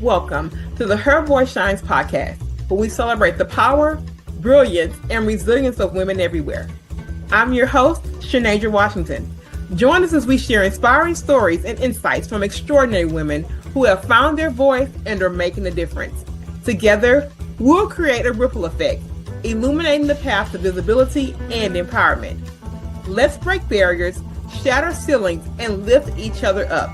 Welcome to the Her Voice Shines podcast, where we celebrate the power, brilliance, and resilience of women everywhere. I'm your host, Shanadra Washington. Join us as we share inspiring stories and insights from extraordinary women who have found their voice and are making a difference. Together, we'll create a ripple effect, illuminating the path to visibility and empowerment. Let's break barriers, shatter ceilings, and lift each other up.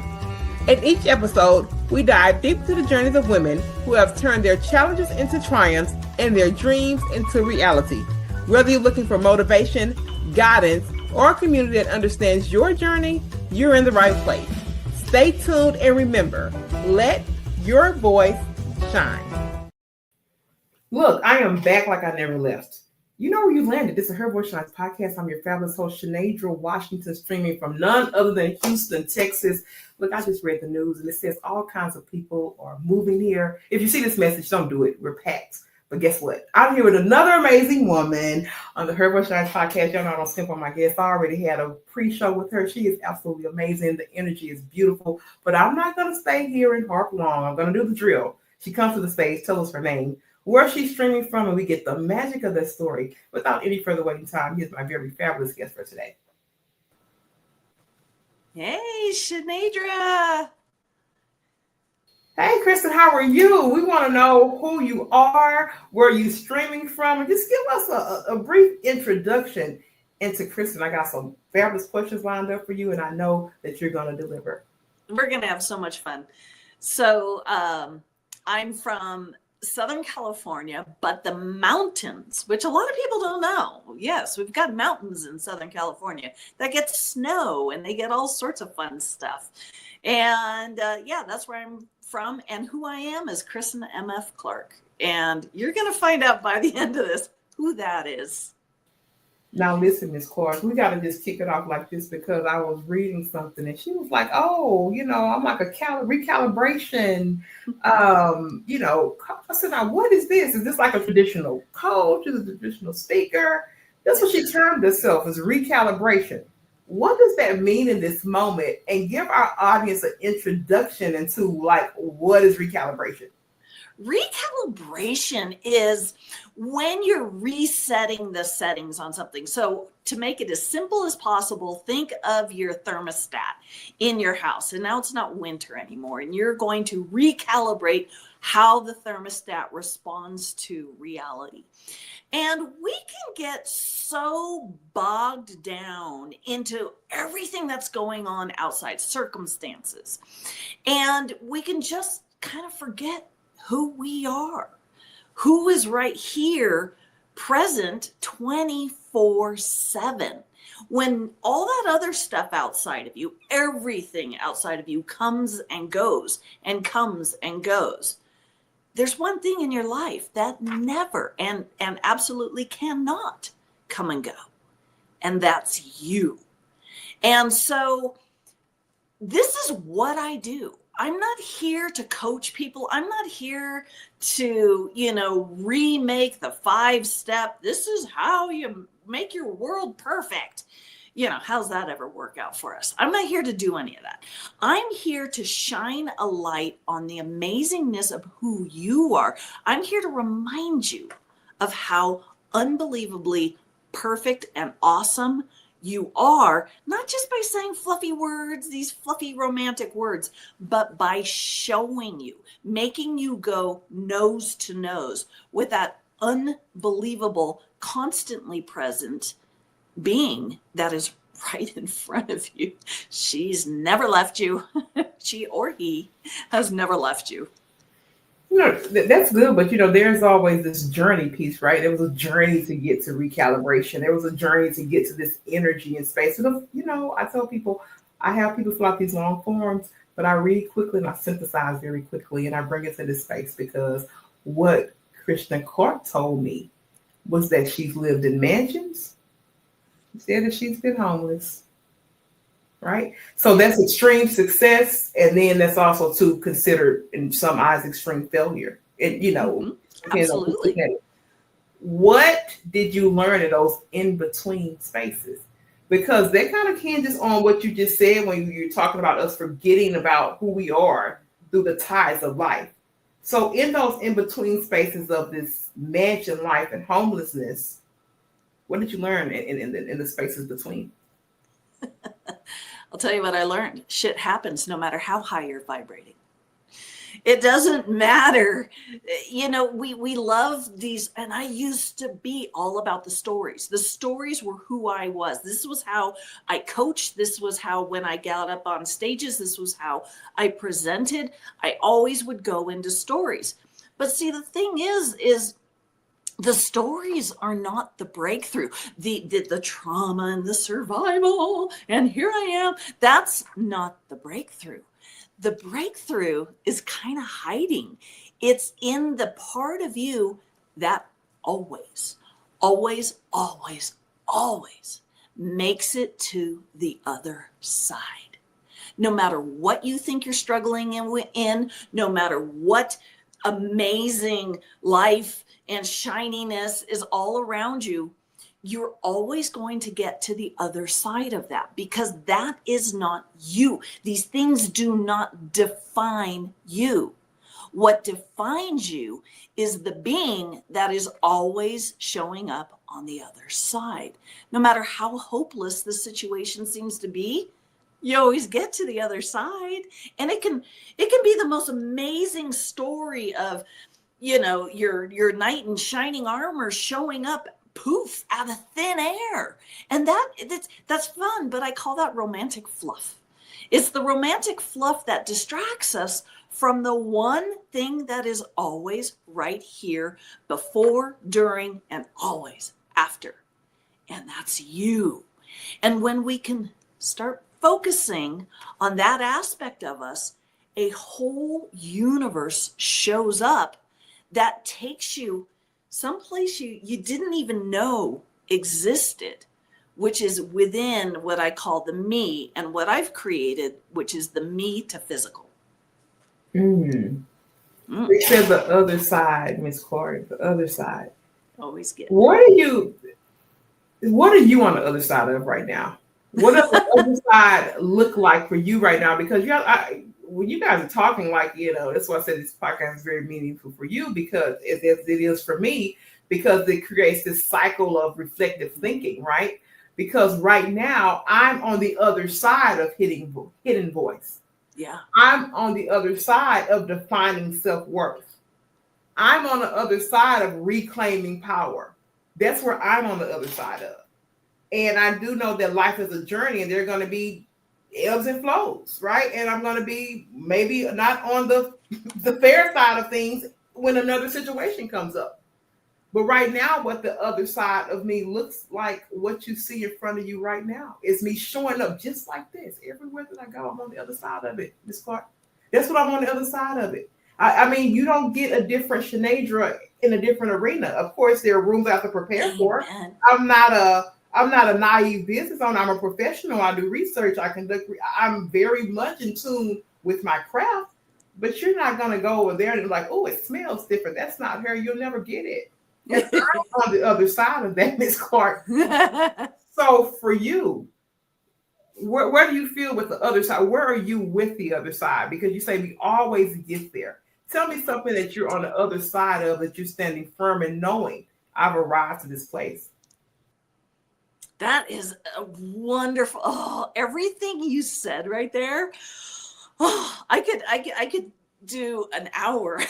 In each episode, we dive deep into the journeys of women who have turned their challenges into triumphs and their dreams into reality. Whether you're looking for motivation, guidance, or a community that understands your journey, you're in the right place. Stay tuned and remember, let your voice shine. Look, I am back like I never left. You know where you landed. This is Her Voice Shines podcast. I'm your fabulous host, Shanadra Washington, streaming from none other than Houston, Texas. Look, I just read the news and it says all kinds of people are moving here. If you see this message, don't do it. We're packed. But guess what? I'm here with another amazing woman on the Her Voice Shines podcast. Y'all know I don't skimp on my guests. I already had a pre-show with her. She is absolutely amazing. The energy is beautiful. But I'm not going to stay here and harp long. I'm going to do the drill. She comes to the stage, tell us her name, where she's streaming from, and we get the magic of the story. Without any further waiting time, here's my very fabulous guest for today. Hey, Shanadra. Hey, Kristen, how are you? We want to know who you are, where you're streaming from, and just give us a brief introduction into Kristen. I got some fabulous questions lined up for you, and I know that you're going to deliver. We're going to have so much fun. So I'm from Southern California, but the mountains, which a lot of people don't know. Yes, we've got mountains in Southern California that get snow and they get all sorts of fun stuff. And that's where I'm from. And who I am is Kristen M.F. Clark. And you're going to find out by the end of this who that is. Now, listen, Miss Clark, we got to just kick it off like this because I was reading something and she was like, oh, I'm like a recalibration. I said, now, what is this? Is this like a traditional coach? Is it a traditional speaker? That's what she termed herself as recalibration. What does that mean in this moment? And give our audience an introduction into like, what is recalibration? Recalibration is when you're resetting the settings on something. So to make it as simple as possible, think of your thermostat in your house. And now it's not winter anymore. And you're going to recalibrate how the thermostat responds to reality. And we can get so bogged down into everything that's going on outside, circumstances. And we can just kind of forget who we are, who is right here, present 24/7. When all that other stuff outside of you, everything outside of you comes and goes and comes and goes. There's one thing in your life that never and absolutely cannot come and go. And that's you. And so this is what I do. I'm not here to coach people. I'm not here to, remake the 5-step. This is how you make your world perfect. How's that ever work out for us? I'm not here to do any of that. I'm here to shine a light on the amazingness of who you are. I'm here to remind you of how unbelievably perfect and awesome you are, not just by saying fluffy words, these fluffy romantic words, but by showing you, making you go nose to nose with that unbelievable, constantly present being that is right in front of you. She's never left you. She or he has never left you. That's good, but there's always this journey piece, right? There was a journey to get to recalibration. There was a journey to get to this energy and space. So, I tell people, I have people fill out these long forms, but I read quickly and I synthesize very quickly and I bring it to this space because what Kristen Clark told me was that she's lived in mansions. She said that she's been homeless. Right. So that's extreme success. And then that's also to consider in some eyes extreme failure. And, absolutely. What did you learn in those in between spaces? Because that kind of hinges on what you just said when you're talking about us forgetting about who we are through the tides of life. So in those in-between spaces of this mansion life and homelessness, what did you learn in the spaces between? I'll tell you what I learned. Shit happens no matter how high you're vibrating. It doesn't matter. You know, we love these, and I used to be all about the stories. The stories were who I was. This was how I coached. This was how, when I got up on stages, this was how I presented. I always would go into stories. But see, the thing is the stories are not the breakthrough, the trauma and the survival, and here I am. That's not the breakthrough. The breakthrough is kind of hiding. It's in the part of you that always, always, always, always makes it to the other side. No matter what you think you're struggling in, no matter what amazing life and shininess is all around you, you're always going to get to the other side of that, because that is not you. These things do not define you. What defines you is the being that is always showing up on the other side. No matter how hopeless the situation seems to be, you always get to the other side. And it can be the most amazing story of, you know, your knight in shining armor showing up poof out of thin air. And that's fun, but I call that romantic fluff. It's the romantic fluff that distracts us from the one thing that is always right here, before, during, and always after. And that's you. And when we can start focusing on that aspect of us, a whole universe shows up that takes you someplace you didn't even know existed, which is within what I call the me, and what I've created, which is the me to physical. They said the other side, Miss Clark, the other side. Always get. What are you on the other side of right now? What does the other side look like for you right now? Because when you guys are talking, like, you know, that's why I said this podcast is very meaningful for you, because it is for me, because it creates this cycle of reflective thinking, right? Because right now I'm on the other side of hidden voice. Yeah. I'm on the other side of defining self-worth. I'm on the other side of reclaiming power. That's where I'm on the other side of. And I do know that life is a journey, and there are going to be ebbs and flows, right? And I'm going to be maybe not on the fair side of things when another situation comes up. But right now, what the other side of me looks like, what you see in front of you right now, is me showing up just like this. Everywhere that I go, I'm on the other side of it, Miss Clark. That's what I'm on the other side of it. I mean, you don't get a different Shanadra in a different arena. Of course, there are rooms I have to prepare for. I'm not a naive business owner. I'm a professional. I do research. I'm very much in tune with my craft. But you're not going to go over there and be like, oh, it smells different. That's not her. You'll never get it. And I'm on the other side of that, Miss Clark. So for you, where do you feel with the other side? Where are you with the other side? Because you say we always get there. Tell me something that you're on the other side of, that you're standing firm and knowing I've arrived to this place. That is a wonderful. Everything you said right there. I could do an hour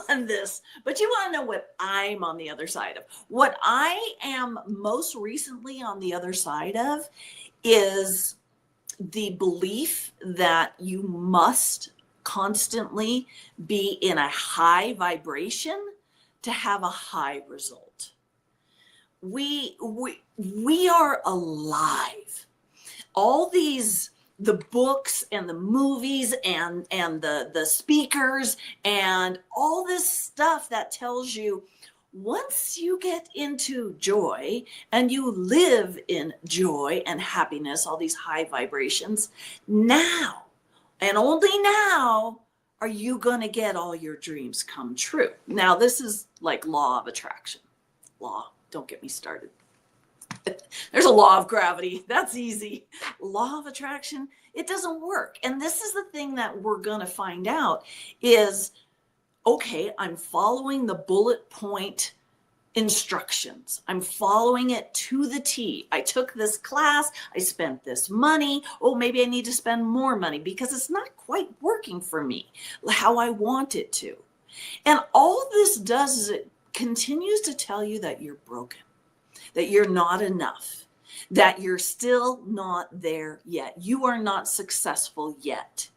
on this, but you want to know what I'm on the other side of. What I am most recently on the other side of is the belief that you must constantly be in a high vibration to have a high result. We are alive. All these, the books and the movies and the speakers and all this stuff that tells you, once you get into joy and you live in joy and happiness, all these high vibrations, now and only now are you going to get all your dreams come true. Now, this is like law of attraction. Don't get me started. There's a law of gravity. That's easy. Law of attraction, it doesn't work. And this is the thing that we're going to find out is okay, I'm following the bullet point instructions. I'm following it to the T. I took this class, I spent this money. Oh, maybe I need to spend more money because it's not quite working for me how I want it to. And all this does is it continues to tell you that you're broken, that you're not enough, that you're still not there yet. You are not successful yet.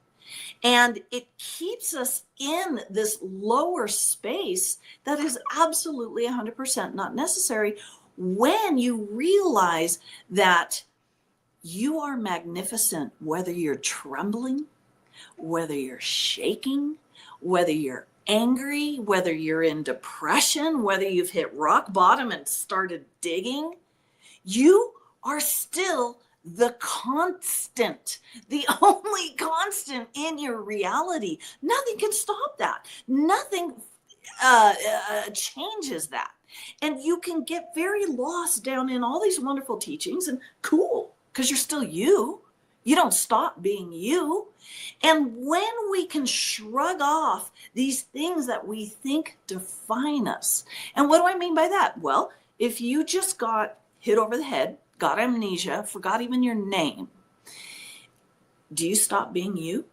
And it keeps us in this lower space that is absolutely 100% not necessary when you realize that you are magnificent, whether you're trembling, whether you're shaking, whether you're angry, whether you're in depression, whether you've hit rock bottom and started digging. You are still the constant, the only constant in your reality. Nothing can stop that. Nothing changes that. And you can get very lost down in all these wonderful teachings, and cool, because you're still you. You don't stop being you. And when we can shrug off these things that we think define us, and what do I mean by that? Well, if you just got hit over the head, got amnesia, forgot even your name, do you stop being you?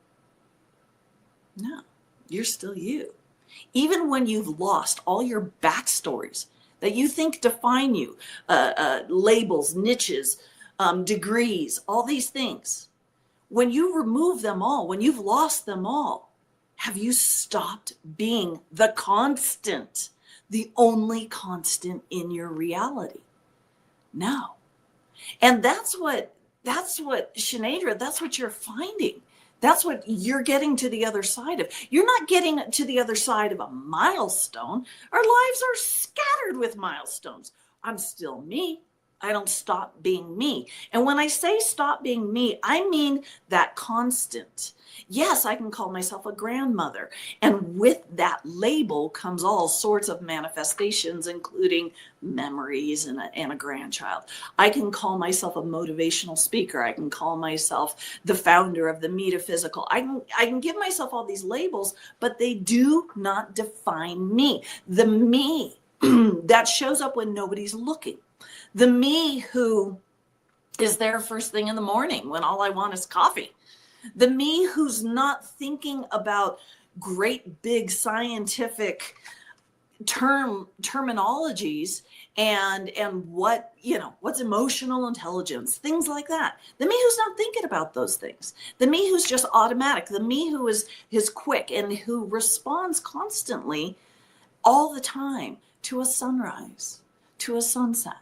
No, you're still you. Even when you've lost all your backstories that you think define you, labels, niches, degrees, all these things, when you remove them all, when you've lost them all, have you stopped being the constant, the only constant in your reality? No. And that's what Shanadra, that's what you're finding. That's what you're getting to the other side of. You're not getting to the other side of a milestone. Our lives are scattered with milestones. I'm still me. I don't stop being me. And when I say stop being me, I mean that constant. Yes, I can call myself a grandmother. And with that label comes all sorts of manifestations, including memories and a grandchild. I can call myself a motivational speaker. I can call myself the founder of the metaphysical. I can give myself all these labels, but they do not define me. The me that shows up when nobody's looking. The me who is there first thing in the morning when all I want is coffee. The me who's not thinking about great big scientific terminologies and what, what's emotional intelligence, things like that. The me who's not thinking about those things. The me who's just automatic. The me who is quick and who responds constantly all the time to a sunrise, to a sunset.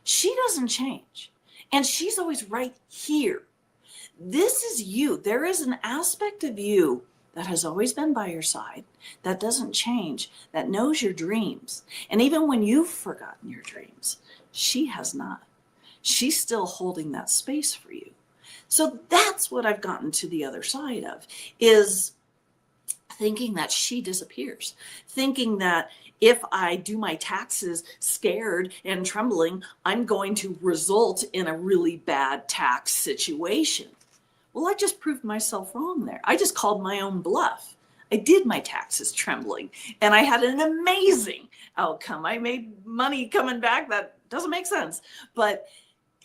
She doesn't change. And she's always right here. This is you. There is an aspect of you that has always been by your side, that doesn't change, that knows your dreams. And even when you've forgotten your dreams, she has not. She's still holding that space for you. So that's what I've gotten to the other side of, is thinking that she disappears, thinking that if I do my taxes scared and trembling, I'm going to result in a really bad tax situation. Well, I just proved myself wrong there. I just called my own bluff. I did my taxes trembling, and I had an amazing outcome. I made money coming back. That doesn't make sense, but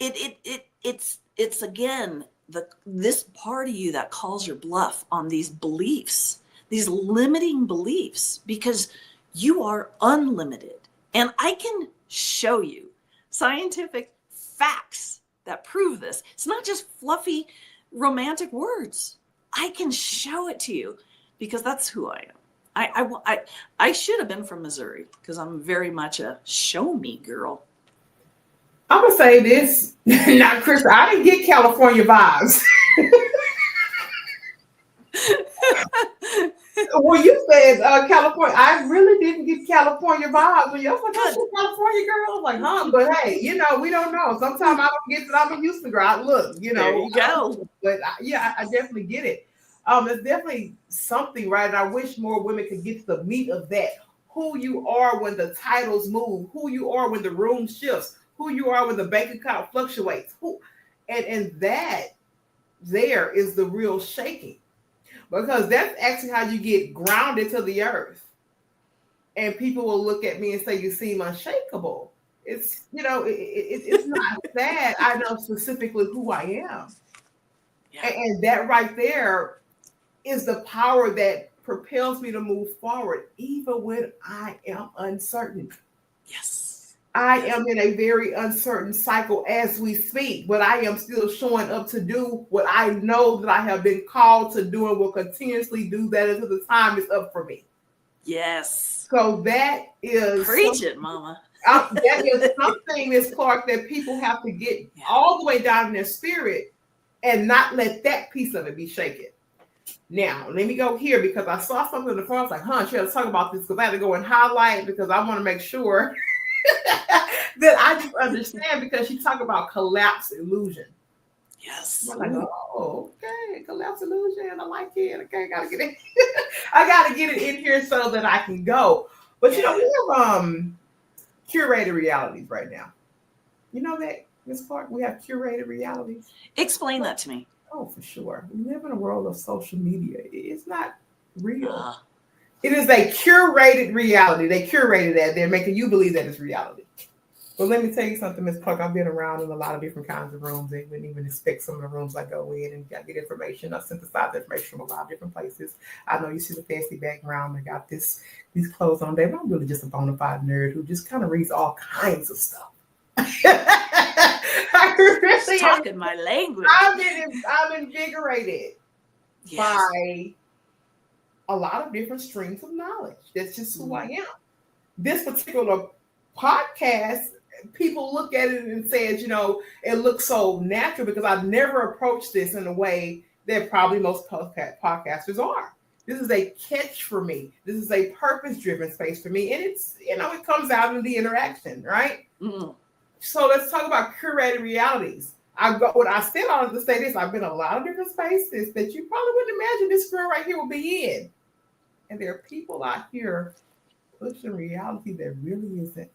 it's again this part of you that calls your bluff on these beliefs, these limiting beliefs, because you are unlimited. And I can show you scientific facts that prove this. It's not just fluffy romantic words. I can show it to you because that's who I am. I should have been from Missouri because I'm very much a show me girl. I'm going to say this. Now, Kristen, I didn't get California vibes. When you said California, I really didn't get California vibes. When you was like, oh, California girl, I was like, huh? But hey, we don't know. Sometimes I don't get that I'm a Houston girl. Look, There you go. But I definitely get it. It's definitely something, right? And I wish more women could get to the meat of that. Who you are when the titles move, who you are when the room shifts, who you are when the bank account fluctuates. And that there is the real shaking. Because that's actually how you get grounded to the earth. and people will look at me and say, you seem unshakable. It's, it's not that. I know specifically who I am. Yeah. And that right there is the power that propels me to move forward, even when I am uncertain. Yes. I am in a very uncertain cycle as we speak, but I am still showing up to do what I know that I have been called to do and will continuously do that until the time is up for me. Yes. So that is preach it, Mama. That is something, Ms. Clark, that people have to get all the way down in their spirit and not let that piece of it be shaken. Now, let me go here because I saw something in the front. I was like, she had to talk about this because I had to go and highlight because I want to make sure that I just understand, because she talked about collapse illusion. Yes. I'm like, okay, collapse illusion. I like it. Okay, gotta get it. I gotta get it in here so that I can go. But we have curated realities right now. You know that, Ms. Clark? We have curated realities. Explain that to me. Oh, for sure. We live in a world of social media. It's not real. It is a curated reality. They curated that. They're making you believe that it's reality. But let me tell you something, Ms. Clark. I've been around in a lot of different kinds of rooms. They wouldn't even expect some of the rooms I go in and get information. I synthesize information from a lot of different places. I know you see the fancy background. I got these clothes on there. But I'm really just a bona fide nerd who just kind of reads all kinds of stuff. I really talking my language. I'm invigorated by a lot of different streams of knowledge. That's just who I am. This particular podcast, people look at it and say, it looks so natural because I've never approached this in a way that probably most podcasters are. This is a catch for me. This is a purpose-driven space for me. And it's, it comes out in the interaction, right? Mm. So let's talk about curated realities. What I said all to say this, I've been in a lot of different spaces that you probably wouldn't imagine this girl right here will be in. And there are people out here pushing reality that really isn't.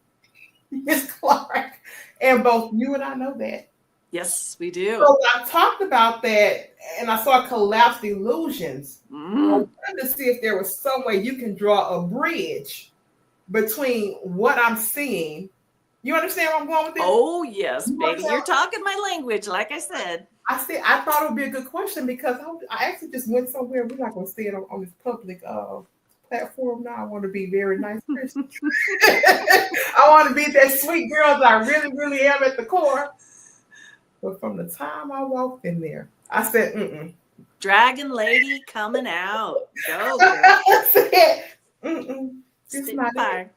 Ms. Clark. And both you and I know that. Yes, we do. So I talked about that, and I saw collapsed illusions. I wanted to see if there was some way you can draw a bridge between what I'm seeing. You understand where I'm going with this? Oh, yes, baby. You're talking my language, like I said. I thought it would be a good question because I actually just went somewhere. We're not going to say it on this public platform now. I want to be very nice Christian. I want to be that sweet girl that I really, really am at the core. But from the time I walked in there, I said, Dragon lady coming out. Go, girl. I said, it's not fire.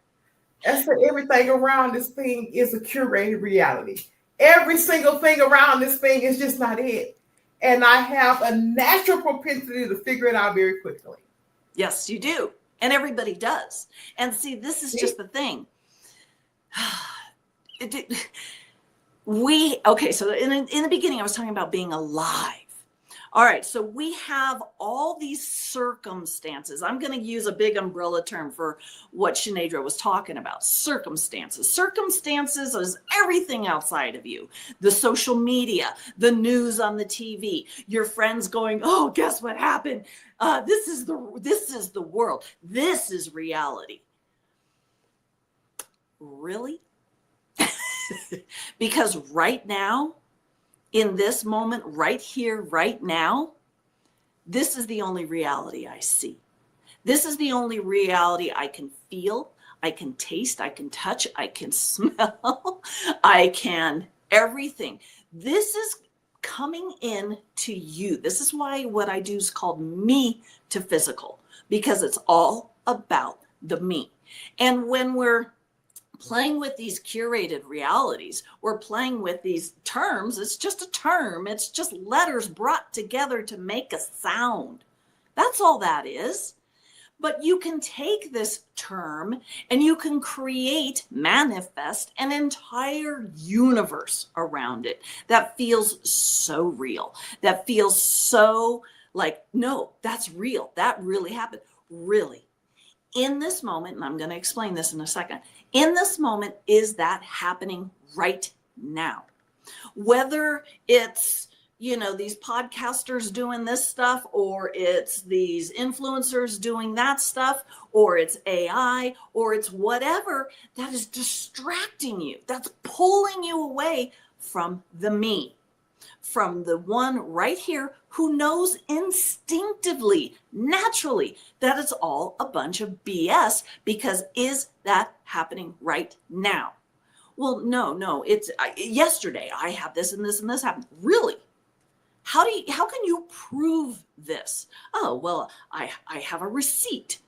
I said, everything around this thing is a curated reality. Every single thing around this thing is just not it. And I have a natural propensity to figure it out very quickly. Yes, you do. And everybody does. And see, this is just the thing. So in the beginning, I was talking about being alive. All right, so we have all these circumstances. I'm going to use a big umbrella term for what Shanedra was talking about. Circumstances. Circumstances is everything outside of you. The social media, the news on the TV, your friends going, oh, guess what happened? This is the world. This is reality. Really? Because right now, in this moment, right here, right now, this is the only reality I see. This is the only reality I can feel, I can taste, I can touch, I can smell, I can everything. This is coming in to you. This is why what I do is called me to physical, because it's all about the me. And when we're playing with these curated realities, we're playing with these terms. It's just a term. It's just letters brought together to make a sound. That's all that is. But you can take this term and you can manifest an entire universe around it that feels so real, that feels so like, no, that's real. That really happened. Really. In this moment, and I'm going to explain this in a second, in this moment, is that happening right now? Whether it's, these podcasters doing this stuff, or it's these influencers doing that stuff, or it's AI, or it's whatever that is distracting you, that's pulling you away from the me, from the one right here who knows instinctively, naturally, that it's all a bunch of BS, because is that happening right now? Well, no, it's yesterday I had this and this and this happened. Really? How can you prove this? Oh, well, I have a receipt.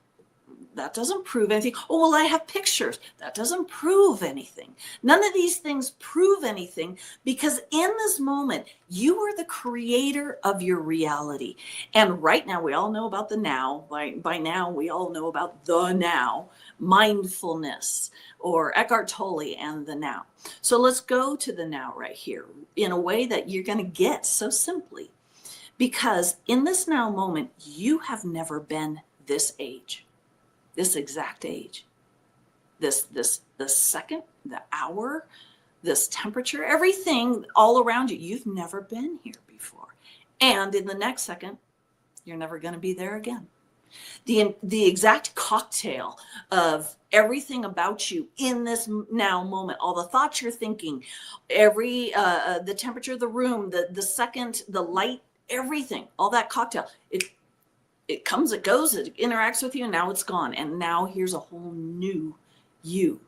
That doesn't prove anything. Oh, well, I have pictures. That doesn't prove anything. None of these things prove anything, because in this moment, you are the creator of your reality. And right now, we all know about the now. By now, we all know about the now, mindfulness, or Eckhart Tolle and the now. So let's go to the now right here in a way that you're going to get so simply. Because in this now moment, you have never been this age. This exact age, the second, the hour, this temperature, everything all around you, you've never been here before. And in the next second, you're never going to be there again. The exact cocktail of everything about you in this now moment, all the thoughts you're thinking, the temperature of the room, the second, the light, everything, all that cocktail, it comes, it goes, it interacts with you, and now it's gone. And now here's a whole new you.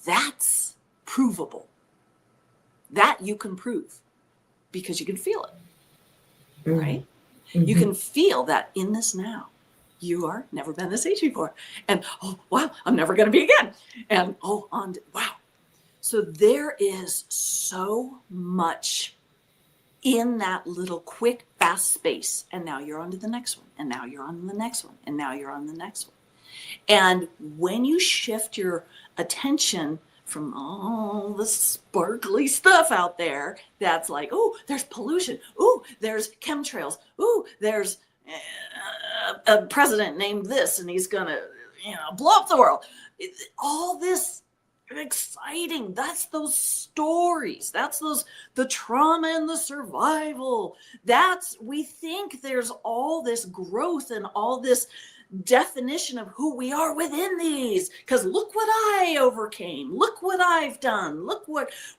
That's provable. That you can prove, because you can feel it, right? Mm-hmm. You can feel that in this now. You are never been this age before. And, oh, wow, I'm never going to be again. And, wow. So there is so much in that little quick, fast space. And now you're on to the next one. And now you're on to the next one. And now you're on the next one. And when you shift your attention from all the sparkly stuff out there, that's like, oh, there's pollution. Oh, there's chemtrails. Oh, there's a president named this, and he's going to, blow up the world. All this exciting, that's those stories, that's the trauma and the survival, we think there's all this growth and all this definition of who we are within these, because look what I overcame, look what I've done, look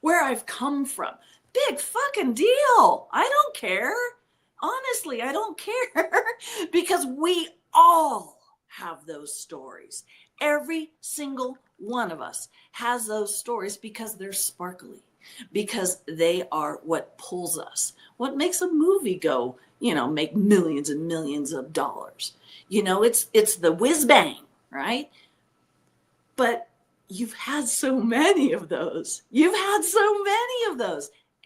where I've come from. Big fucking deal. I don't care. Honestly, I don't care, because we all have those stories. Every single one of us has those stories, because they're sparkly, because they are what pulls us, what makes a movie go, make millions and millions of dollars. It's the whiz bang, right? But you've had so many of those.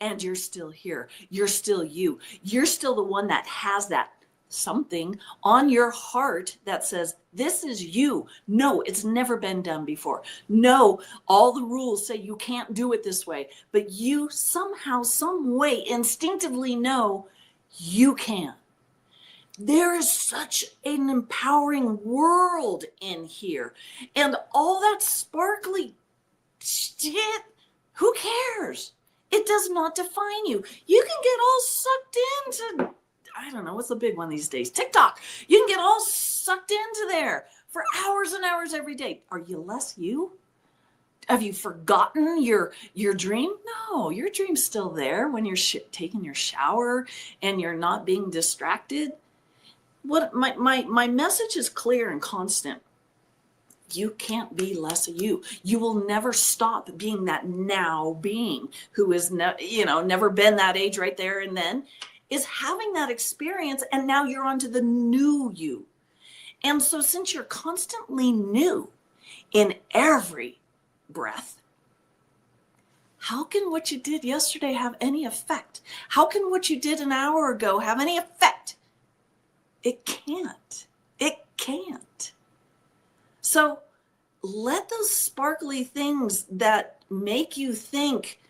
And you're still here. You're still you. You're still the one that has that something on your heart that says, this is you. No, it's never been done before. No, all the rules say you can't do it this way. But you somehow, some way, instinctively know you can. There is such an empowering world in here. And all that sparkly shit, who cares? It does not define you. You can get all sucked into, I don't know, what's the big one these days? TikTok. You can get all sucked into there for hours and hours every day. Are you less you? Have you forgotten your dream? No, your dream's still there when you're taking your shower and you're not being distracted. What my message is clear and constant. You can't be less of you. You will never stop being that now being who is never been that age right there and then, is having that experience, and now you're on to the new you. And so since you're constantly new in every breath, how can what you did yesterday have any effect? How can what you did an hour ago have any effect? It can't. It can't. So let those sparkly things that make you think,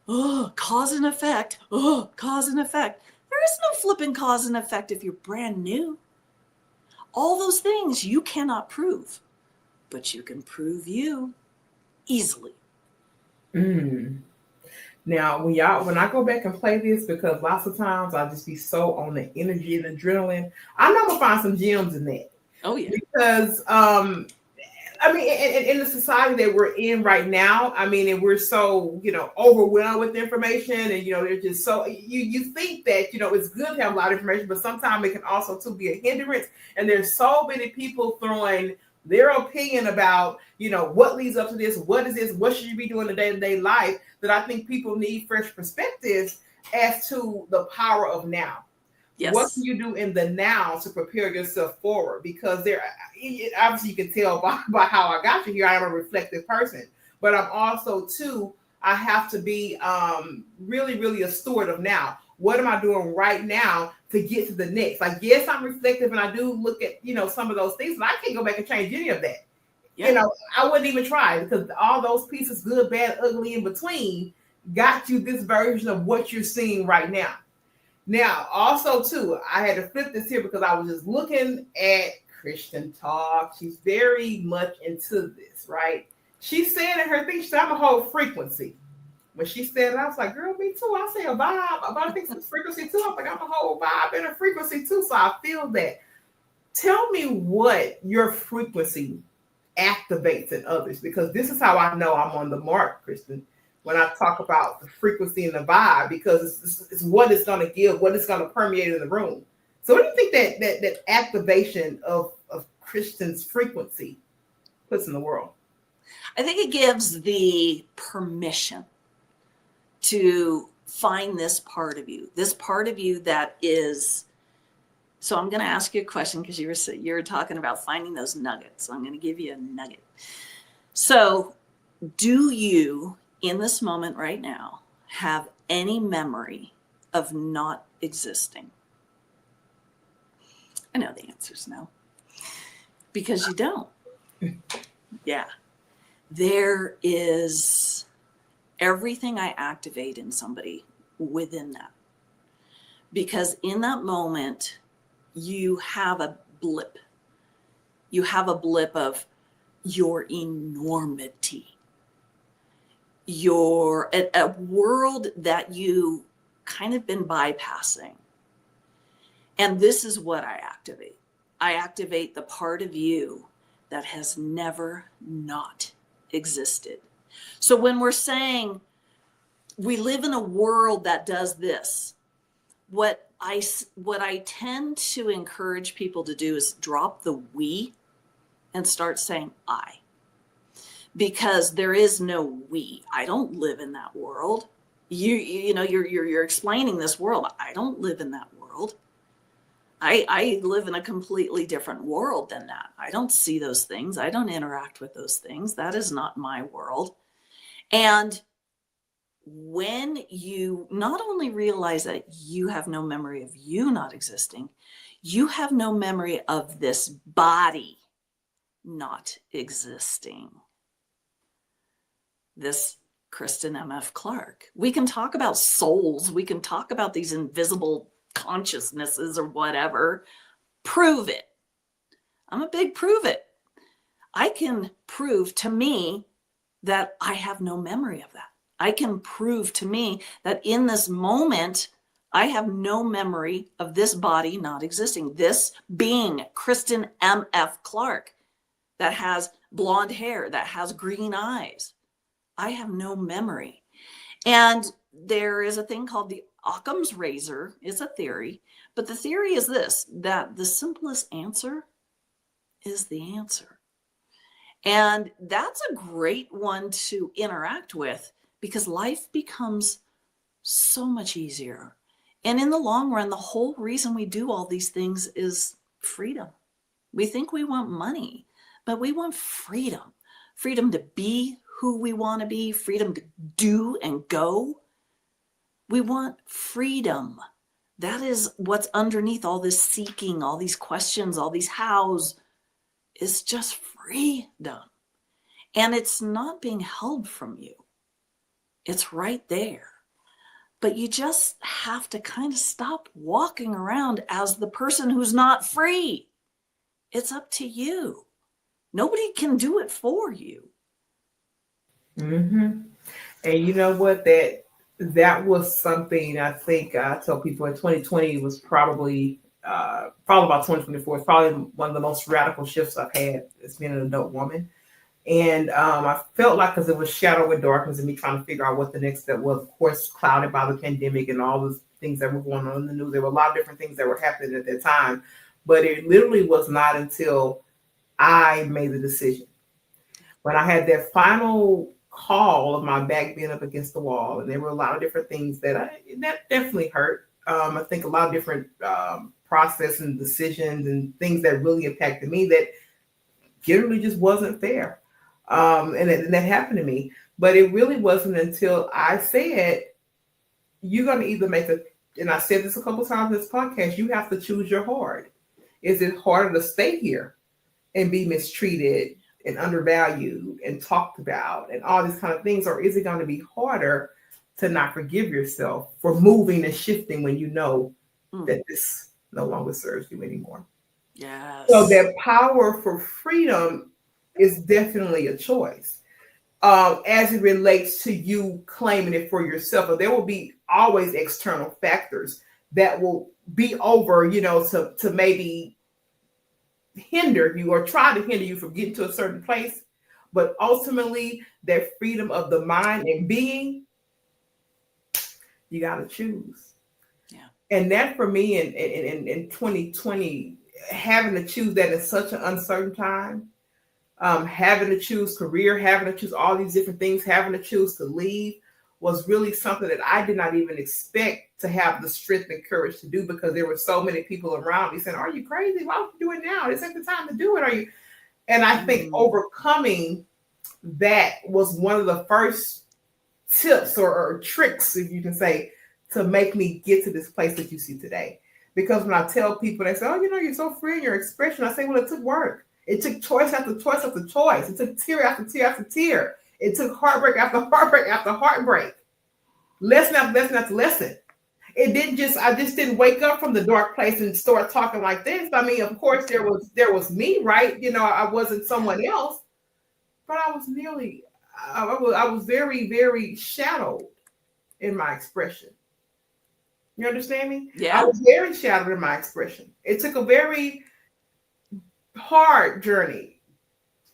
oh, cause and effect, oh, cause and effect. There is no flipping cause and effect if you're brand new. All those things you cannot prove, but you can prove you easily. Now, when I go back and play this, because lots of times I just be so on the energy and adrenaline, I know I'm gonna find some gems in that. Oh yeah. Because I mean, in the society that we're in right now, I mean, and we're so, overwhelmed with information, and they're just so you think that it's good to have a lot of information, but sometimes it can also too be a hindrance. And there's so many people throwing their opinion about what leads up to this, what is this, what should you be doing in day-to-day life, that I think people need fresh perspectives as to the power of now. Yes. What can you do in the now to prepare yourself forward? Because obviously you can tell by how I got you here, I am a reflective person, but I'm also too, I have to be really, really a steward of now. What am I doing right now to get to the next? Like, yes, I'm reflective and I do look at, some of those things, but I can't go back and change any of that. Yeah. I wouldn't even try, because all those pieces, good, bad, ugly, in between, got you this version of what you're seeing right now. Now, also, too, I had to flip this here because I was just looking at Kristen Clark. She's very much into this, right? She said in her thing, she said, I'm a whole frequency. When she said it, I was like, girl, me too. I say a vibe, but I think it's frequency too. I'm like, I'm a whole vibe and a frequency too. So I feel that. Tell me what your frequency activates in others, because this is how I know I'm on the mark, Kristen, when I talk about the frequency and the vibe, because it's what it's going to give, what it's going to permeate in the room. So what do you think that activation of Kristen's frequency puts in the world? I think it gives the permission to find this part of you that is. So I'm going to ask you a question, because you were talking about finding those nuggets. So I'm going to give you a nugget. So do you, in this moment right now, have any memory of not existing? I know the answer is no, because you don't. Yeah. There is everything I activate in somebody within that. Because in that moment, you have a blip. You have a blip of your enormity. You're a world that you kind of been bypassing. And this is what I activate. I activate the part of you that has never not existed. So when we're saying we live in a world that does this, what I tend to encourage people to do is drop the we and start saying I. Because there is no we. I don't live in that world. You're explaining this world. I don't live in that world. I live in a completely different world than that. I don't see those things. I don't interact with those things. That is not my world. And when you not only realize that you have no memory of you not existing, you have no memory of this body not existing. This Kristen M.F. Clark. We can talk about souls. We can talk about these invisible consciousnesses or whatever. Prove it. I'm a big prove it. I can prove to me that I have no memory of that. I can prove to me that in this moment, I have no memory of this body not existing. This being Kristen M.F. Clark that has blonde hair, that has green eyes. I have no memory. And there is a thing called the Occam's razor. It's a theory, but the theory is this, that the simplest answer is the answer. And that's a great one to interact with, because life becomes so much easier. And in the long run, the whole reason we do all these things is freedom. We think we want money, but we want freedom. Freedom to be who we want to be, freedom to do and go. We want freedom. That is what's underneath all this seeking, all these questions, all these hows. It's just freedom. And it's not being held from you. It's right there. But you just have to kind of stop walking around as the person who's not free. It's up to you. Nobody can do it for you. Mm-hmm. And you know what? That that was something I think I tell people in 2020 was probably about 2024. It's probably one of the most radical shifts I've had as being an adult woman. And I felt like because it was shadow with darkness and me trying to figure out what the next step was, of course, clouded by the pandemic and all the things that were going on in the news. There were a lot of different things that were happening at that time. But it literally was not until I made the decision. When I had that final call of my back being up against the wall, and there were a lot of different things that definitely hurt. I think a lot of different process and decisions and things that really impacted me that generally just wasn't fair. And that happened to me. But it really wasn't until I said, you're going to either and I said this a couple times in this podcast, you have to choose your hard. Is it harder to stay here and be mistreated and undervalued and talked about and all these kind of things? Or is it going to be harder to not forgive yourself for moving and shifting when you know that this no longer serves you anymore? Yes. So that power for freedom is definitely a choice. As it relates to you claiming it for yourself, but there will be always external factors that will be over, to maybe hinder you or try to hinder you from getting to a certain place. But ultimately, that freedom of the mind and being, you got to choose. Yeah. And that for me in 2020, having to choose that in such an uncertain time, having to choose career, having to choose all these different things, having to choose to leave was really something that I did not even expect to have the strength and courage to do, because there were so many people around me saying, are you crazy? Why would you do it now? This ain't the time to do it. Are you? And I think overcoming that was one of the first tips or tricks, if you can say, to make me get to this place that you see today. Because when I tell people, they say, oh, you're so free in your expression. I say, well, it took work. It took choice after choice after choice. It took tear after tear after tear. It took heartbreak after heartbreak after heartbreak. Lesson after lesson after lesson. I just didn't wake up from the dark place and start talking like this. I mean, of course, there was me, right? I wasn't someone else, but I was very, very shadowed in my expression. You understand me? Yeah. I was very shadowed in my expression. It took a very hard journey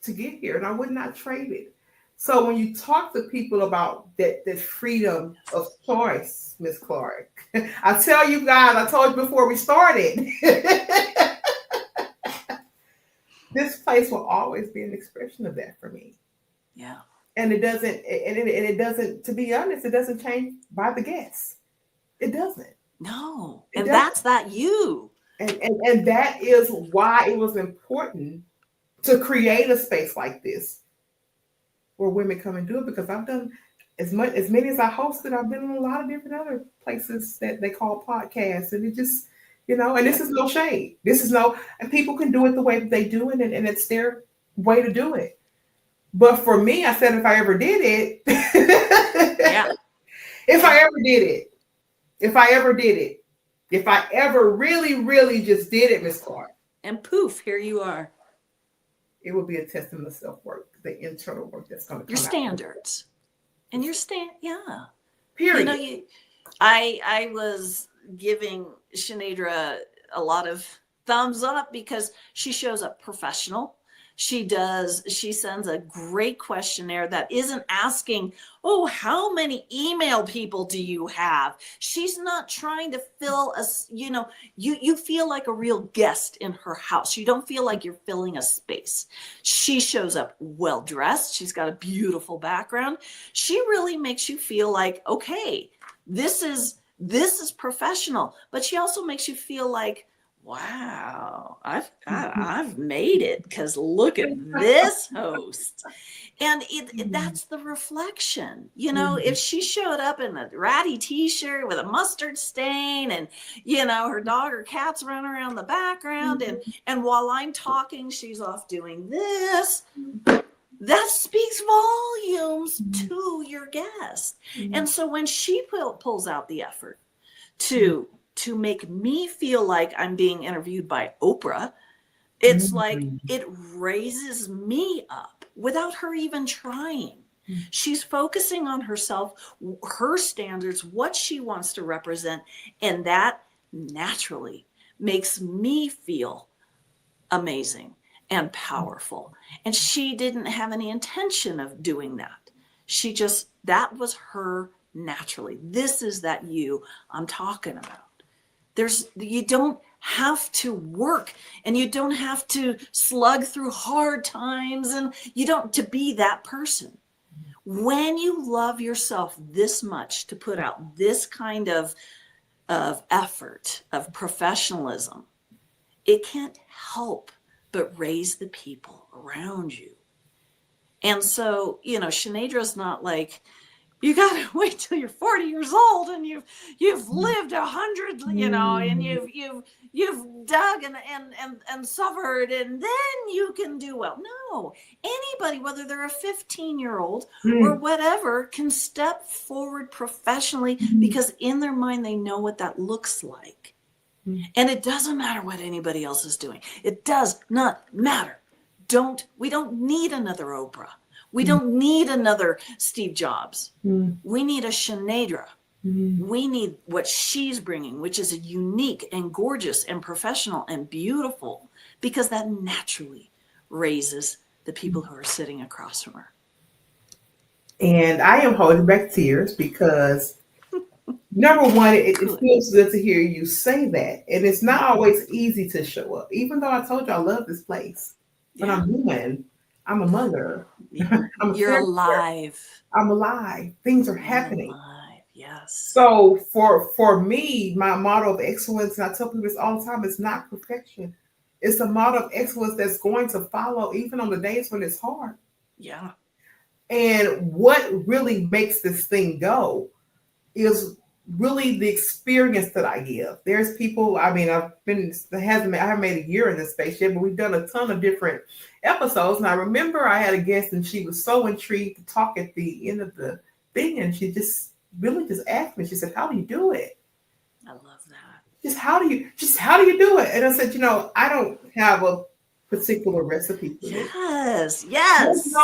to get here, and I would not trade it. So when you talk to people about that freedom of choice, Miss Clark, I tell you guys, I told you before we started, this place will always be an expression of that for me. Yeah. And it doesn't, to be honest, it doesn't change by the guests. It doesn't. No. And that's that you. And that is why it was important to create a space like this where women come and do it, because I've done as many as I hosted. I've been in a lot of different other places that they call podcasts, and it just, and this is no shade. And people can do it the way that they do it, and it's their way to do it. But for me, I said, if I ever did it, if I ever really, really just did it, Miss Clark, and poof, here you are. It will be a testament of self-work, the internal work that's going to come your out. Standards. And your Period. I was giving Shanedra a lot of thumbs up because she shows up professional. She sends a great questionnaire that isn't asking, oh, how many email people do you have? She's not trying to fill you feel like a real guest in her house. You don't feel like you're filling a space. She shows up well-dressed. She's got a beautiful background. She really makes you feel like, okay, this is professional, but she also makes you feel like, wow, I've made it, because look at this host. And that's the reflection. If she showed up in a ratty t-shirt with a mustard stain and, her dog or cat's running around the background, and while I'm talking, she's off doing this, that speaks volumes to your guest. And so when she pulls out the effort to make me feel like I'm being interviewed by Oprah, it's like it raises me up without her even trying. She's focusing on herself, her standards, what she wants to represent. And that naturally makes me feel amazing and powerful. And she didn't have any intention of doing that. That was her naturally. This is that you I'm talking about. You don't have to work, and you don't have to slug through hard times, and you don't to be that person. When you love yourself this much to put out this kind of effort, of professionalism, it can't help but raise the people around you. And so, Shanadra's not like, you got to wait till you're 40 years old and you've lived 100, and you've dug and suffered, and then you can do well. No, anybody, whether they're a 15-year-old or whatever, can step forward professionally because in their mind, they know what that looks like. And it doesn't matter what anybody else is doing. It does not matter. We don't need another Oprah. We don't need another Steve Jobs. We need a Shanadra. We need what she's bringing, which is unique and gorgeous and professional and beautiful, because that naturally raises the people who are sitting across from her. And I am holding back tears because, number one, it feels good to hear you say that. And it's not always easy to show up. Even though I told you I love this place, but I'm human. I'm a mother. You're alive. I'm alive. Things are happening. Alive. Yes. So for me, my model of excellence, and I tell people this all the time, it's not perfection. It's a model of excellence that's going to follow even on the days when it's hard. Yeah. And what really makes this thing go is really the experience that I give. There's people, I haven't made a year in this space yet, but we've done a ton of different episodes. And I remember I had a guest and she was so intrigued to talk at the end of the thing. And she just asked me, she said, how do you do it? I love that. Just how do you do it? And I said, I don't have a particular recipe for this. Yes.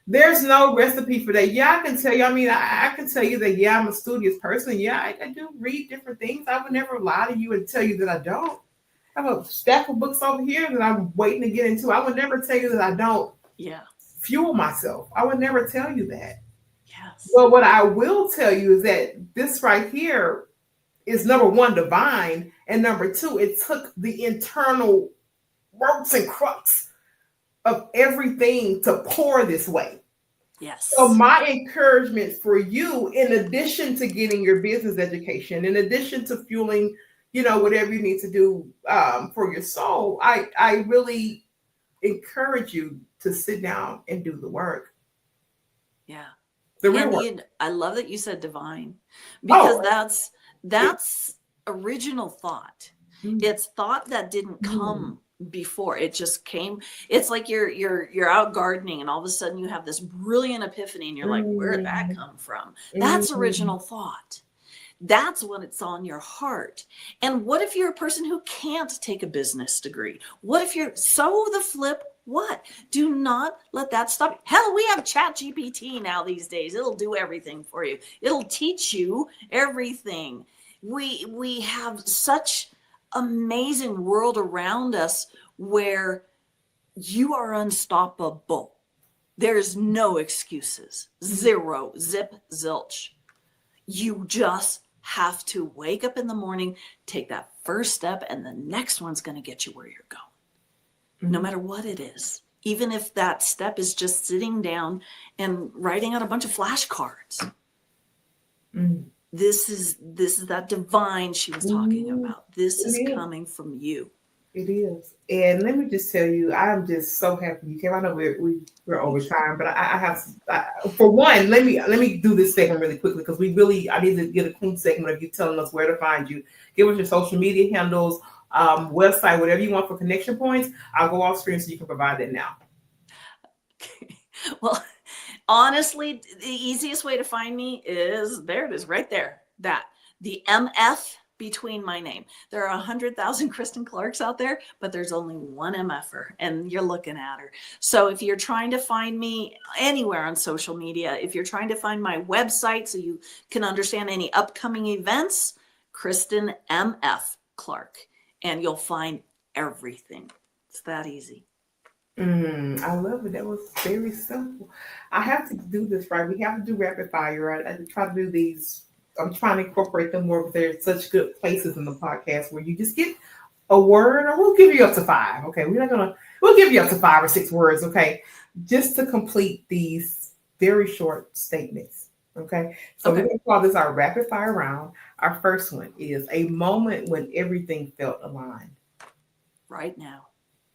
There's no recipe for that. Yeah, I can tell you. I can tell you that, yeah, I'm a studious person. Yeah, I do read different things. I would never lie to you and tell you that I don't. I have a stack of books over here that I'm waiting to get into. I would never tell you that I don't fuel myself. I would never tell you that. Yes. Well, what I will tell you is that this right here is, number one, divine. And number two, it took the internal works and crux of everything to pour this way. Yes. So my encouragement for you, in addition to getting your business education, in addition to fueling, whatever you need to do for your soul, I really encourage you to sit down and do the work. Yeah. The real work. I love that you said divine, because that's original thought. It's thought that didn't come before. It just came. It's like you're out gardening and all of a sudden you have this brilliant epiphany and you're like, where did that come from? That's original thought. That's when it's on your heart. And what if you're a person who can't take a business degree? What if you're the flip? What? Do not let that stop you. Hell, we have ChatGPT now these days. It'll do everything for you. It'll teach you everything. We have such amazing world around us where you are unstoppable. There's no excuses. Zero, zip, zilch. You just have to wake up in the morning, take that first step, and the next one's going to get you where you're going. No matter what it is. Even if that step is just sitting down and writing out a bunch of flashcards. This is that divine she was talking about. This is coming from you. It is. And let me just tell you, I'm just so happy you came. I know we're over time, but I have, for one, let me do this segment really quickly, because I need to get a clean segment of you telling us where to find you. Give us your social media handles, website, whatever you want for connection points. I'll go off screen so you can provide that now. Well, honestly, the easiest way to find me is, there it is right there. The MF between my name. There are 100,000 Kristen Clarks out there, but there's only one MFer, and you're looking at her. So if you're trying to find me anywhere on social media, if you're trying to find my website so you can understand any upcoming events, Kristen MF Clark, and you'll find everything. It's that easy. I love it. That was very simple. I have to do this right. We have to do rapid fire. Right? I try to do these. I'm trying to incorporate them more, but there's such good places in the podcast where you just get a word, or we'll give you up to 5. Okay, we'll give you up to 5 or 6 words. Okay, just to complete these very short statements. Okay, so we're going to call this our rapid fire round. Our first one is a moment when everything felt aligned. Right now.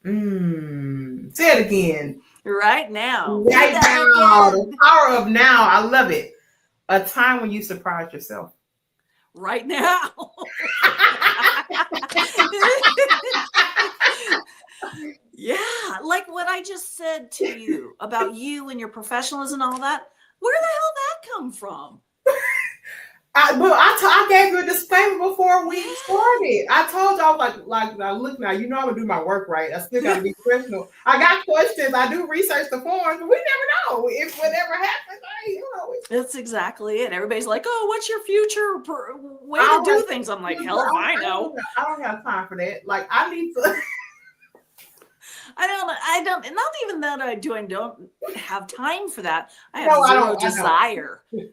Say it again. Right now. Right now. The power of now. I love it. A time when you surprised yourself. Right now. Yeah, like what I just said to you about you and your professionalism and all that. Where the hell that come from? I gave you a disclaimer before we started. I told y'all like now look now, you know I'm gonna do my work right. I still gotta be professional. I got questions. I do research the forms, but we never know if whatever happens. That's exactly it. Everybody's like, "Oh, what's your future way to do things?" I'm like, "Hell, if I know." I don't have time for that. Like I need to. I don't. Not even that I don't have time for that. I have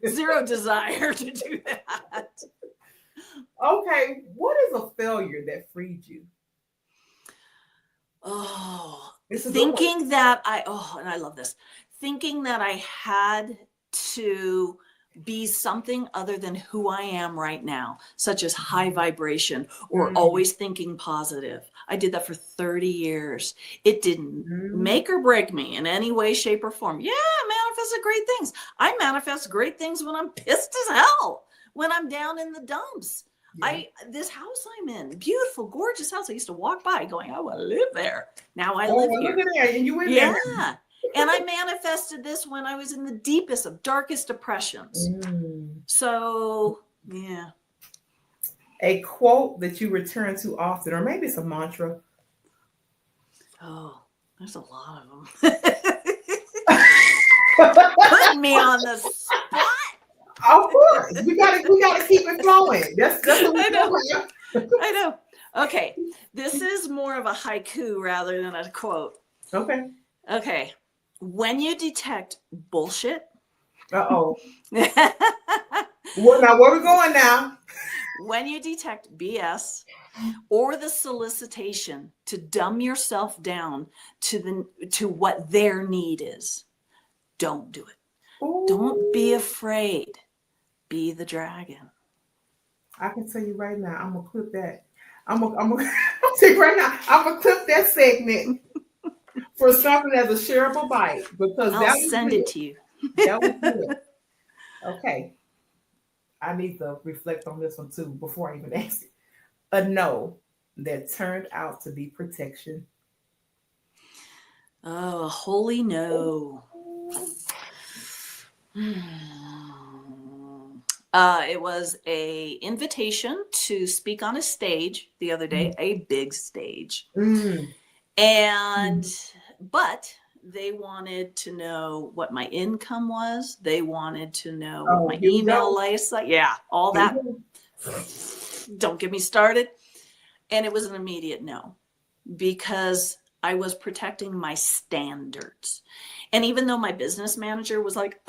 zero desire to do that. Okay, what is a failure that freed you? Oh, thinking that and I love this. Thinking that I had to be something other than who I am right now, such as high vibration or always thinking positive. I did that for 30 years. It didn't make or break me in any way, shape, or form. Yeah, I manifested great things. I manifest great things when I'm pissed as hell, when I'm down in the dumps. Yeah. This house I'm in, beautiful, gorgeous house. I used to walk by going, I want to live there. Now I live here. Look at that. And you went there. Yeah. And I manifested this when I was in the deepest of darkest depressions. So, yeah. A quote that you return to often, or maybe it's a mantra. Oh, there's a lot of them. Put me on the spot. Of course. We gotta keep it flowing. That's what we do. I know. Okay. This is more of a haiku rather than a quote. Okay. When you detect bullshit. Now where we going now? When you detect BS or the solicitation to dumb yourself down to what their need is, don't do it. Ooh. Don't be afraid. Be the dragon. I can tell you right now, I'm gonna clip that. I'm gonna tell you right now, I'm gonna clip that segment for something as a shareable bite because I'll send it to you. That was good. Okay. I need to reflect on this one too before I even ask it. A no that turned out to be protection. Oh, a holy no. It was a invitation to speak on a stage the other day, a big stage. But they wanted to know what my income was. They wanted to know what my email list like. Yeah, all that. Don't get me started. And it was an immediate no, because I was protecting my standards. And even though my business manager was like,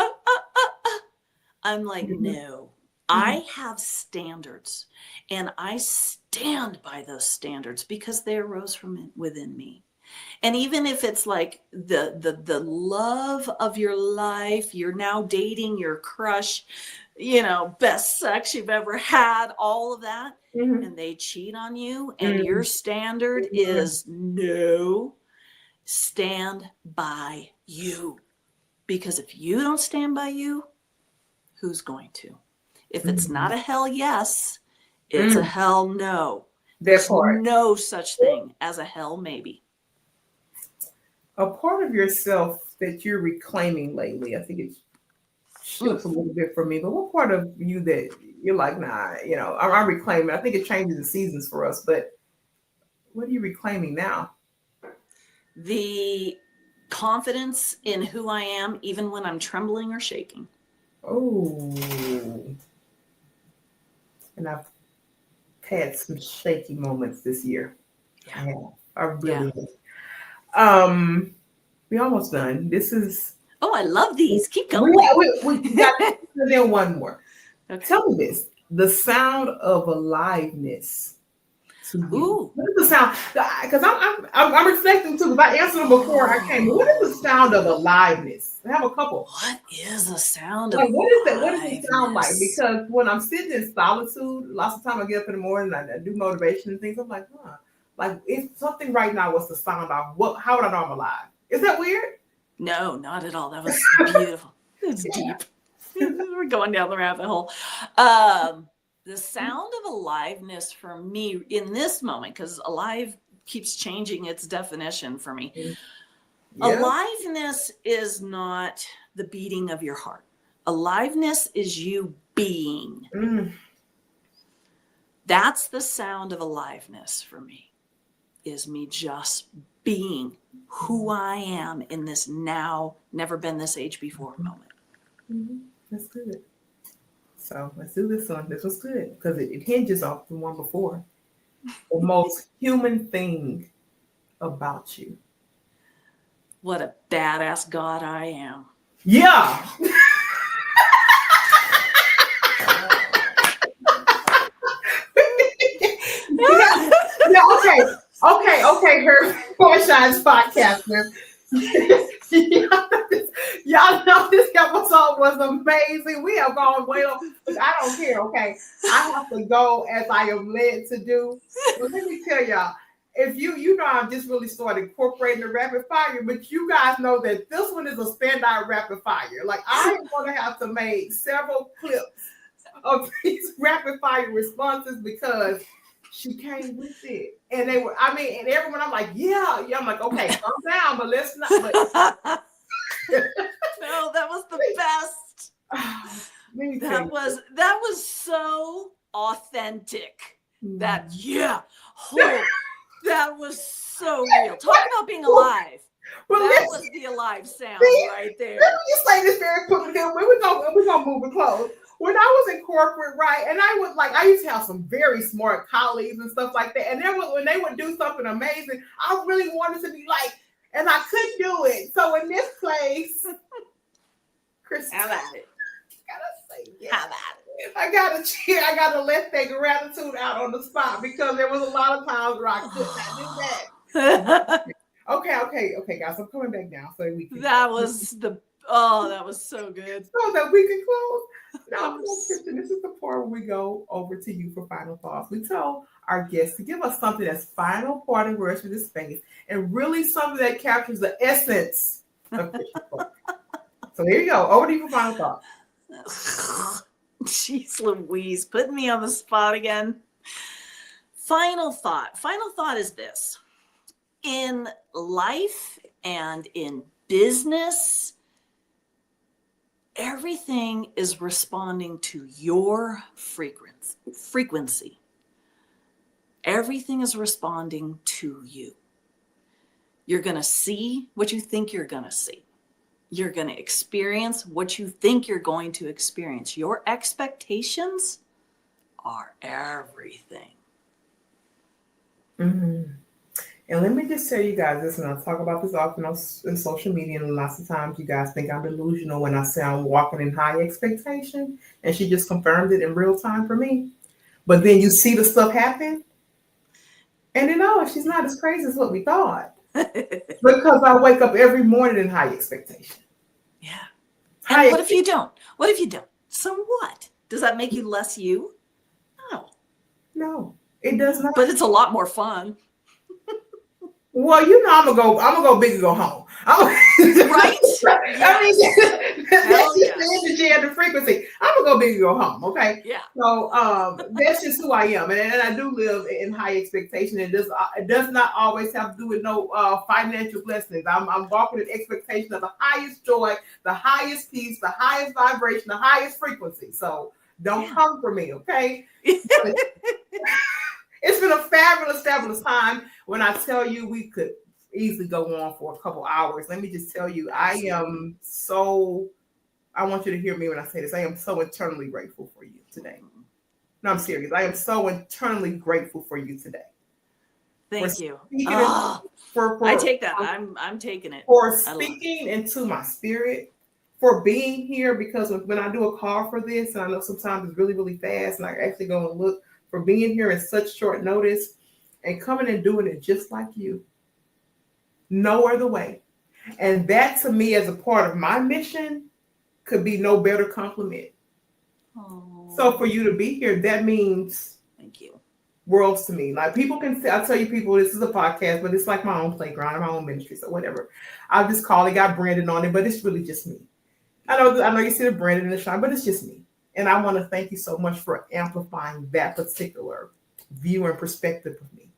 I'm like, no, I have standards and I stand by those standards because they arose from within me. And even if it's like the love of your life, you're now dating your crush, best sex you've ever had, all of that, and they cheat on you, and your standard is no, stand by you. Because if you don't stand by you, who's going to? If it's not a hell yes, it's a hell no. There's no such thing as a hell maybe. A part of yourself that you're reclaiming lately, I think it's shifts a little bit for me. But what part of you that you're like, nah, I'm reclaiming. I think it changes the seasons for us, but what are you reclaiming now? The confidence in who I am, even when I'm trembling or shaking. Oh, and I've had some shaky moments this year. Yeah. I have. I really have. We almost done. This is. Oh, I love these. Keep going. We got then one more. Okay. Tell me this: the sound of aliveness. To you. Ooh. What is the sound? Because I'm reflecting too. Because I answered them before I came. What is the sound of aliveness? I have a couple. What is the sound like, of what is that? What does it sound like? aliveness? Because when I'm sitting in solitude, lots of time I get up in the morning and I do motivation and things. I'm like, like if something right now was to sound out, how would I know I'm alive? Is that weird? No, not at all. That was beautiful. It's deep. We're going down the rabbit hole. The sound of aliveness for me in this moment, because alive keeps changing its definition for me. Yeah. Aliveness is not the beating of your heart. Aliveness is you being. That's the sound of aliveness for me, is me just being who I am in this now, never been this age before moment. That's good. So let's do this one. This was good because it hinges off the one before. The most human thing about you. What a badass God I am. Yeah. Okay. Her Shines podcaster. Y'all know this episode was amazing. We have gone way over. I don't care. Okay, I have to go as I am led to do. But let me tell y'all, if you know, I've just really started incorporating the rapid fire. But you guys know that this one is a standout rapid fire. Like I am going to have to make several clips of these rapid fire responses because she came with it. And they were, and everyone, I'm like, yeah. I'm like, okay, calm down, but let's not. But... No, that was the best. That was so authentic. That was so real. Talk about being alive. Well, that was the alive sound right there. Let me just say this very quickly. We're gonna move it close. When I was in corporate, right, and I used to have some very smart colleagues and stuff like that. And then when they would do something amazing, I really wanted to be like, and I couldn't do it. So in this place, Kristen, how about it? Gotta say, how about it? I gotta let that gratitude out on the spot because there was a lot of times where I could not do that. Okay, guys, I'm coming back now so we can. That was so good. So that we can close. Now, Kristen, this is the part where we go over to you for final thoughts. We tell our guests to give us something that's final parting words for this space and really something that captures the essence of Kristen Clark. So here you go. Over to you for final thoughts. Jeez Louise, putting me on the spot again. Final thought. Final thought is this. In life and in business, everything is responding to your frequency. Everything is responding to you. You're going to see what you think you're going to see. You're going to experience what you think you're going to experience. Your expectations are everything. Mm-hmm. And let me just tell you guys this, and I talk about this often in social media, and lots of times you guys think I'm delusional when I say I'm walking in high expectation, and she just confirmed it in real time for me. But then you see the stuff happen, and she's not as crazy as what we thought. Because I wake up every morning in high expectation. Yeah. And what if you don't? What if you don't? So what? Does that make you less you? No, it does not. But it's a lot more fun. Well, I'm gonna go big and go home. Right? I mean, that's just yes. the energy and the frequency. I'm gonna go big and go home, okay? Yeah. So that's just who I am, and I do live in high expectation. It does not always have to do with no financial blessings. I'm walking in expectation of the highest joy, the highest peace, the highest vibration, the highest frequency. So don't come for me, okay? It's been a fabulous time. When I tell you we could easily go on for a couple hours, let me just tell you, I want you to hear me when I say this. I am so eternally grateful for you today. No, I'm serious. I am so eternally grateful for you today. Thank you. I take that. I'm taking it. For speaking into my spirit, for being here, because when I do a call for this, and I know sometimes it's really, really fast, and I actually go and look, for being here in such short notice and coming and doing it just like you. No other way. And that to me, as a part of my mission, could be no better compliment. Oh. So for you to be here, that means thank you. Worlds to me. Like people can say, I'll tell you people, this is a podcast, but it's like my own playground, my own ministry, so whatever. I'll just call it, got branded on it, but it's really just me. I know you see the branded and the shine, but it's just me. And I want to thank you so much for amplifying that particular view and perspective of me.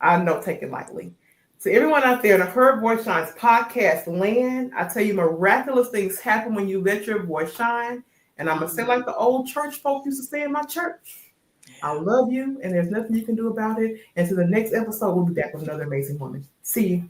I don't take it lightly. So everyone out there in the Her Voice Shines podcast land, I tell you, miraculous things happen when you let your voice shine. And I'm going to say like the old church folk used to say in my church, I love you, and there's nothing you can do about it. And to the next episode, we'll be back with another amazing woman. See you.